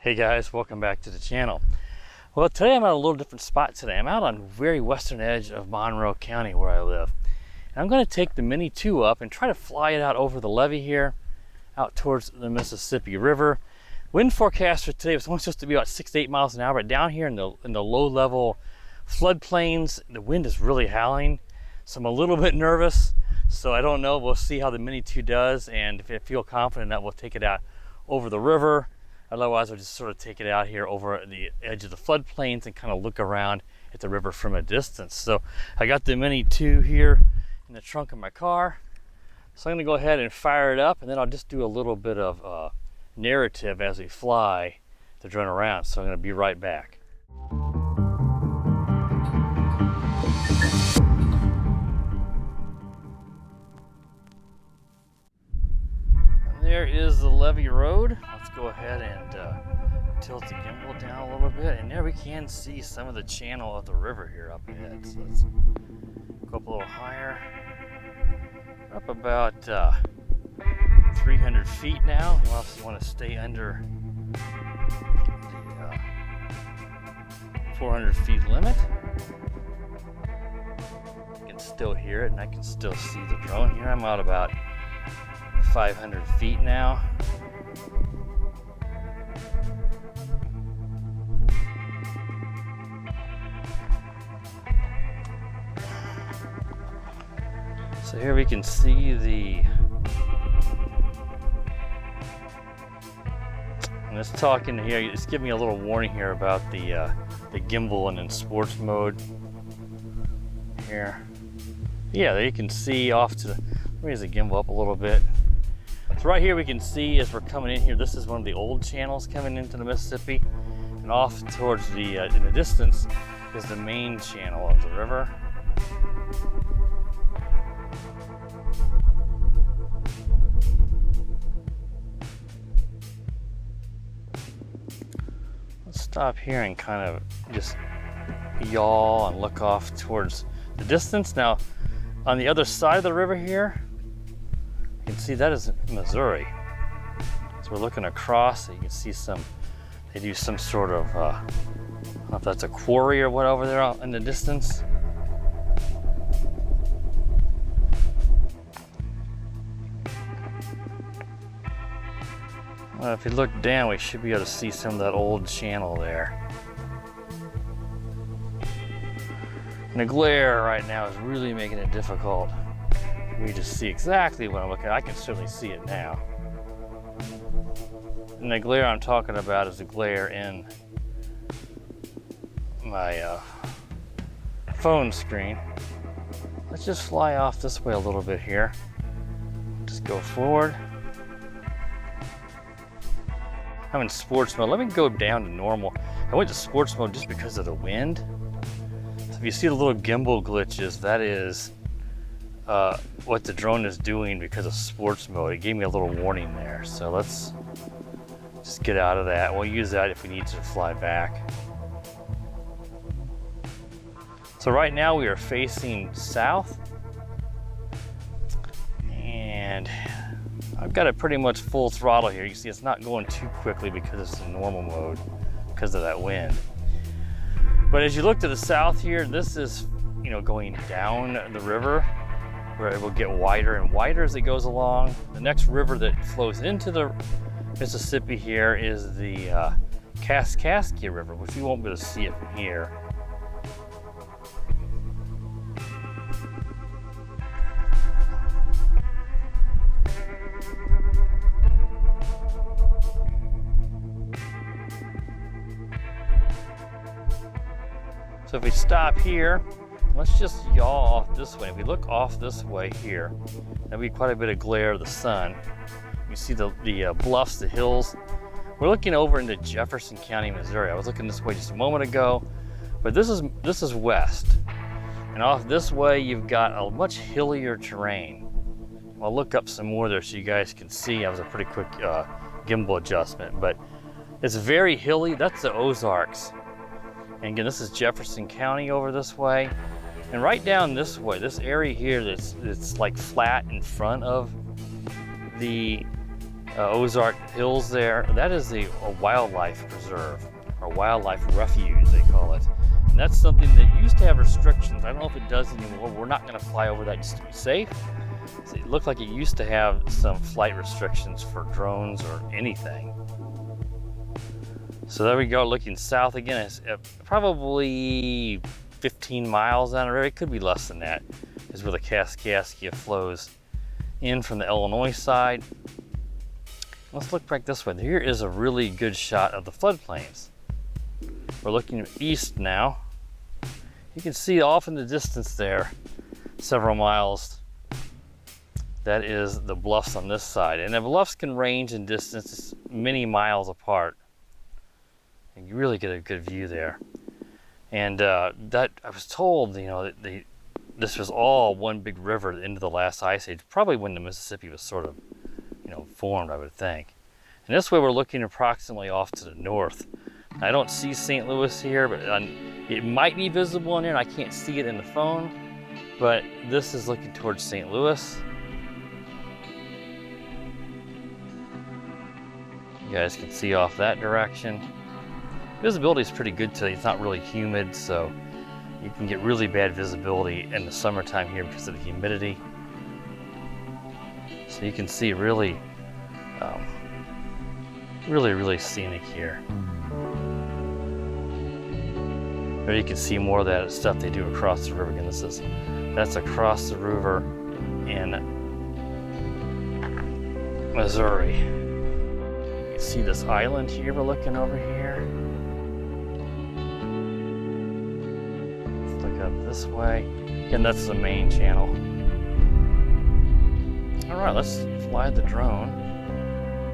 Hey guys, welcome back to the channel. Well, today I'm at a little different spot today. I'm out on the very western edge of Monroe County where I live. And I'm going to take the Mini 2 up and try to fly it out over the levee here, out towards the Mississippi River. Wind forecast for today was only supposed to be about 6 to 8 miles an hour, but down here in the low level floodplains, the wind is really howling. So I'm a little bit nervous. So I don't know, we'll see how the Mini 2 does, and if I feel confident that we'll take it out over the river. Otherwise, I'll just sort of take it out here over the edge of the floodplains and kind of look around at the river from a distance. So I got the Mini 2 here in the trunk of my car. So I'm gonna go ahead and fire it up, and then I'll just do a little bit of narrative as we fly the drone around. So I'm gonna be right back. There is the levee road. Let's go ahead and tilt the gimbal down a little bit, and there we can see some of the channel of the river here up ahead. So let's go up a little higher. We're up about 300 feet now. We also want to stay under the 400 feet limit. I can still hear it, and I can still see the drone here. I'm out about 500 feet now. So here we can see and it's talking here, it's giving me a little warning here about the gimbal and in sports mode here. Yeah, there you can see off to the, raise the gimbal up a little bit. So right here we can see as we're coming in here, this is one of the old channels coming into the Mississippi, and off towards the in the distance is the main channel of the river. Let's stop here and kind of just yaw and look off towards the distance. Now on the other side of the river here, you can see that is Missouri. So we're looking across, you can see they do some sort of, I don't know if that's a quarry or what over there out in the distance. Well, if you look down, we should be able to see some of that old channel there. And the glare right now is really making it difficult for me to see exactly what I'm looking at. I can certainly see it now. And the glare I'm talking about is the glare in my phone screen. Let's just fly off this way a little bit here. Just go forward. I'm in sports mode. Let me go down to normal. I went to sports mode just because of the wind. So if you see the little gimbal glitches, that is what the drone is doing because of sports mode. It gave me a little warning there. So let's just get out of that. We'll use that if we need to fly back. So right now we are facing south, and I've got it pretty much full throttle here. You see it's not going too quickly because it's in normal mode because of that wind. But as you look to the south here, this is, you know, going down the river where it will get wider and wider as it goes along. The next river that flows into the Mississippi here is the Kaskaskia River, which you won't be able to see it from here. So if we stop here, let's just yaw off this way. If we look off this way here, there'll be quite a bit of glare of the sun. You see the bluffs, the hills. We're looking over into Jefferson County, Missouri. I was looking this way just a moment ago, but this is west. And off this way, you've got a much hillier terrain. I'll look up some more there so you guys can see. That was a pretty quick gimbal adjustment, but it's very hilly. That's the Ozarks. And again, this is Jefferson County over this way. And right down this way, this area here that's like flat in front of the Ozark Hills there. That is a wildlife preserve, or wildlife refuge, they call it. And that's something that used to have restrictions. I don't know if it does anymore. We're not going to fly over that just to be safe. So it looked like it used to have some flight restrictions for drones or anything. So there we go, looking south again. It's probably 15 miles down the river. It could be less than that. Is where the Kaskaskia flows in from the Illinois side. Let's look back this way. Here is a really good shot of the floodplains. We're looking east now. You can see off in the distance there, several miles, that is the bluffs on this side. And the bluffs can range in distance many miles apart. And you really get a good view there. And that I was told, you know, that this was all one big river at the end of the last ice age, probably when the Mississippi was sort of, you know, formed, I would think. And this way we're looking approximately off to the north. I don't see St. Louis here, but it might be visible in here, and I can't see it in the phone, but this is looking towards St. Louis. You guys can see off that direction. Visibility is pretty good today. It's not really humid, so you can get really bad visibility in the summertime here because of the humidity. So you can see really, really scenic here. There you can see more of that stuff they do across the river. Again, that's across the river in Missouri. You can see this island here we're looking over here. Let's look up this way. Again, that's the main channel. All right, let's fly the drone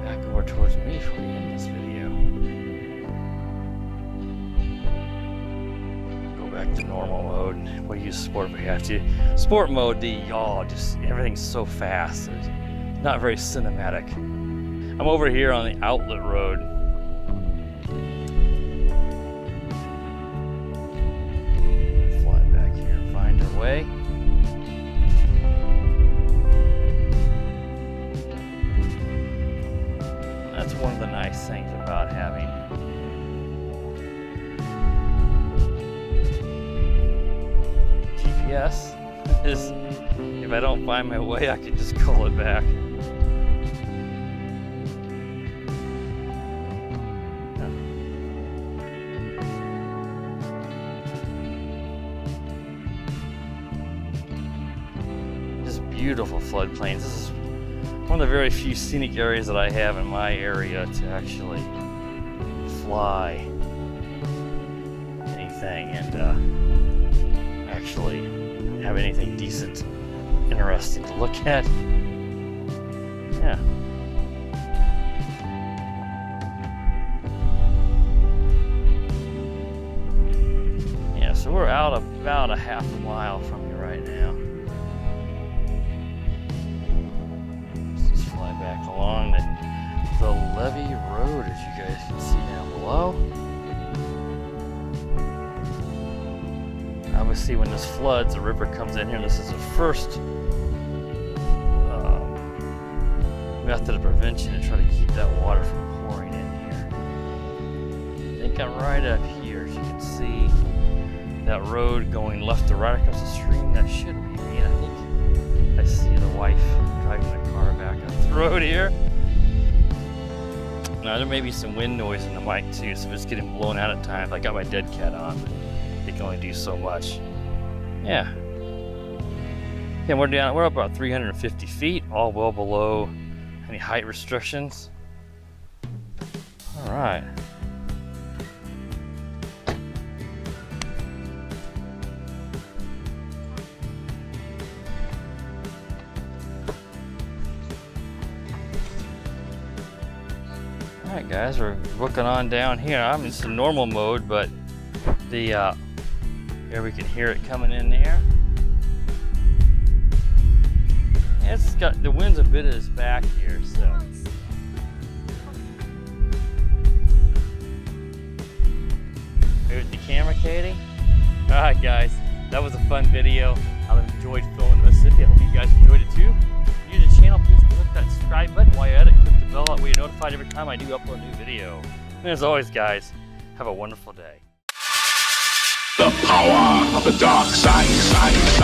back over towards me for you in this video. Back to normal mode. We'll use sport if we have to. Sport mode, just everything's so fast. It's not very cinematic. I'm over here on the outlet road. Fly back here and find our way. That's one of the nice things about having GPS is if I don't find my way, I can just call it back. Just beautiful floodplains. This is one of the very few scenic areas that I have in my area to actually fly anything and actually have anything decent, interesting to look at. Yeah. Yeah, so we're out about a half a mile from you right now. Let's just fly back along the levee road, as you guys can see down below. Obviously, when this floods, the river comes in here. This is the first method of prevention to try to keep that water from pouring in here. I think I'm right up here. As you can see that road going left to right across the stream. That should be me. I think I see the wife driving the car back up the road here. Now, there may be some wind noise in the mic too, so if it's getting blown out at times. I got my dead cat on. It can only do so much. Yeah. Yeah, we're up about 350 feet, all well below any height restrictions. All right. All right, guys, we're looking on down here. I'm in some normal mode, but the here we can hear it coming in there. It's got the wind's a bit at its back here, so. Here's the camera, Katie. All right, guys, that was a fun video. I enjoyed filming Mississippi. I hope you guys enjoyed it too. If you're new to the channel, please click that subscribe button. While you're at it, click the the bell where you're notified every time I do upload a new video. And as always, guys, have a wonderful day. The power of the dark side.